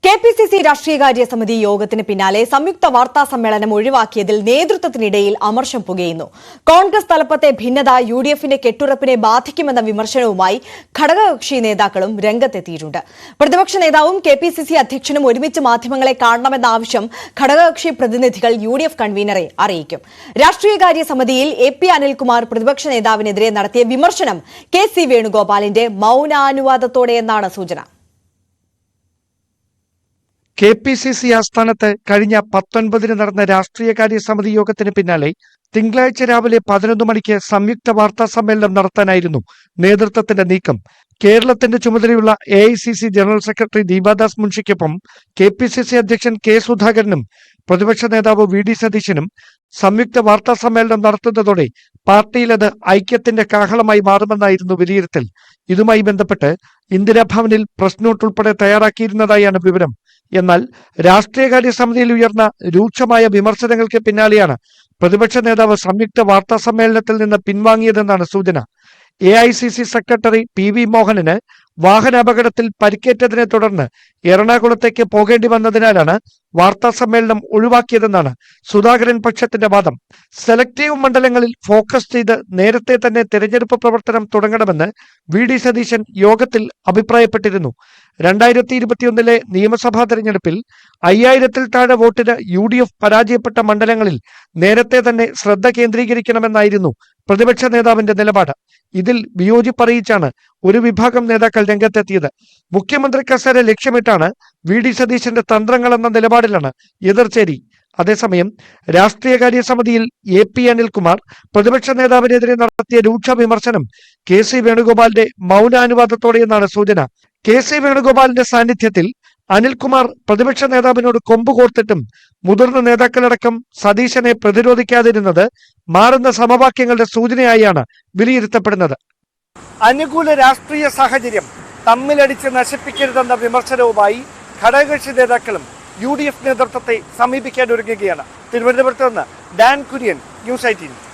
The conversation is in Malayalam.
കെപിസിസി രാഷ്ട്രീയകാര്യ സമിതി യോഗത്തിന് പിന്നാലെ സംയുക്ത വാർത്താ സമ്മേളനം ഒഴിവാക്കിയതിൽ നേതൃത്വത്തിനിടയിൽ അമർഷം പുകയുന്നു. കോൺഗ്രസ് തലപ്പത്തെ ഭിന്നത യുഡിഎഫിന്റെ കെട്ടുറപ്പിനെ ബാധിക്കുമെന്ന വിമർശനവുമായി ഘടകകക്ഷി നേതാക്കളും രംഗത്തെത്തിയിട്ടുണ്ട്. പ്രതിപക്ഷ നേതാവും കെപിസിസി അധ്യക്ഷനും ഒരുമിച്ച് മാധ്യമങ്ങളെ കാണണമെന്ന ആവശ്യം ഘടകകക്ഷി പ്രതിനിധികൾ യുഡിഎഫ് കൺവീനറെ അറിയിക്കും. രാഷ്ട്രീയകാര്യ സമിതിയിൽ എ.പി. അനിൽകുമാർ പ്രതിപക്ഷ നേതാവിനെതിരെ നടത്തിയ വിമർശനം കെ.സി. വേണുഗോപാലിന്റെ മൗനാനുവാദത്തോടെയെന്നാണ് സൂചന. കെപിസിസി ആസ്ഥാനത്ത് കഴിഞ്ഞ 19-ന് നടന്ന രാഷ്ട്രീയകാര്യ സമിതി യോഗത്തിന് പിന്നാലെ തിങ്കളാഴ്ച രാവിലെ 11 മണിക്ക് സംയുക്ത വാർത്താ സമ്മേളനം നടത്താനായിരുന്നു നേതൃത്വത്തിന്റെ നീക്കം. കേരളത്തിന്റെ ചുമതലയുള്ള എഐസിസി ജനറൽ സെക്രട്ടറി ദീപാദാസ് മുൻഷിക്കൊപ്പം കെപിസിസി അധ്യക്ഷൻ കെ സുധാകരനും പ്രതിപക്ഷ നേതാവ് വി.ഡി. സതീശനും സംയുക്ത വാർത്താ സമ്മേളനം നടത്തുന്നതോടെ പാർട്ടിയിൽ അത് ഐക്യത്തിന്റെ കാഹളമായി മാറുമെന്നായിരുന്നു വിലയിരുത്തൽ. ഇതുമായി ബന്ധപ്പെട്ട് ഇന്ദിരാഭവനിൽ പ്രസ് നോട്ട് ഉൾപ്പെടെ തയ്യാറാക്കിയിരുന്നതായാണ് വിവരം. എന്നാൽ രാഷ്ട്രീയകാര്യ സമിതിയിൽ ഉയർന്ന രൂക്ഷമായ വിമർശനങ്ങൾക്ക് പിന്നാലെയാണ് പ്രതിപക്ഷ നേതാവ് സംയുക്ത വാർത്താ സമ്മേളനത്തിൽ നിന്ന് പിൻവാങ്ങിയതെന്നാണ് സൂചന. AICC secretary PV. മോഹനന് വാഹനാപകടത്തിൽ പരിക്കേറ്റതിനെ തുടർന്ന് എറണാകുളത്തേക്ക് പോകേണ്ടി വന്നതിനാലാണ് വാർത്താ സമ്മേളനം ഒഴിവാക്കിയതെന്നാണ് സുധാകരൻ പക്ഷത്തിന്റെ വാദം. സെലക്ടീവ് മണ്ഡലങ്ങളിൽ ഫോക്കസ് ചെയ്ത് നേരത്തെ തന്നെ തെരഞ്ഞെടുപ്പ് പ്രവർത്തനം തുടങ്ങണമെന്ന് വി.ഡി. സതീശൻ യോഗത്തിൽ അഭിപ്രായപ്പെട്ടിരുന്നു. 2021 നിയമസഭാ തെരഞ്ഞെടുപ്പിൽ 5000-ൽ താഴെ വോട്ടിന് യുഡിഎഫ് പരാജയപ്പെട്ട മണ്ഡലങ്ങളിൽ നേരത്തെ തന്നെ ശ്രദ്ധ കേന്ദ്രീകരിക്കണമെന്നായിരുന്നു പ്രതിപക്ഷ നേതാവിന്റെ നിലപാട്. ഇതിൽ വിയോജിപ്പറിയിച്ചാണ് ഒരു വിഭാഗം നേതാക്കൾ രംഗത്തെത്തിയത്. മുഖ്യമന്ത്രി കസേര ലക്ഷ്യമിട്ടാണ് വി.ഡി. സതീശന്റെ തന്ത്രങ്ങളെന്ന നിലപാടിലാണ് എതിർചേരി. അതേസമയം രാഷ്ട്രീയകാര്യ സമിതിയിൽ എ.പി. അനിൽകുമാർ പ്രതിപക്ഷ നേതാവിനെതിരെ നടത്തിയ രൂക്ഷ വിമർശനം കെ.സി. വേണുഗോപാലിന്റെ മൗനാനുവാദത്തോടെയെന്നാണ് സൂചന. കെ.സി. വേണുഗോപാലിന്റെ സാന്നിധ്യത്തിൽ അനിൽകുമാർ പ്രതിപക്ഷ നേതാവിനോട് കൊമ്പുകോർത്തിട്ടും മുതിർന്ന നേതാക്കളടക്കം സതീശനെ പ്രതിരോധിക്കാതിരുന്നത് മാറുന്ന സമവാക്യങ്ങളുടെ സൂചനയായാണ് വിലയിരുത്തപ്പെടുന്നത്. അനുകൂല രാഷ്ട്രീയ സാഹചര്യം തമ്മിലടിച്ച് നശിപ്പിക്കരുതെന്ന വിമർശനവുമായി ഘടകകക്ഷി നേതാക്കളും യുഡിഎഫ് നേതൃത്വത്തെ സമീപിക്കാൻ ഒരുങ്ങുകയാണ്. തിരുവനന്തപുരത്ത് നിന്ന് ഡാൻ കുര്യൻ, ന്യൂസ് 18.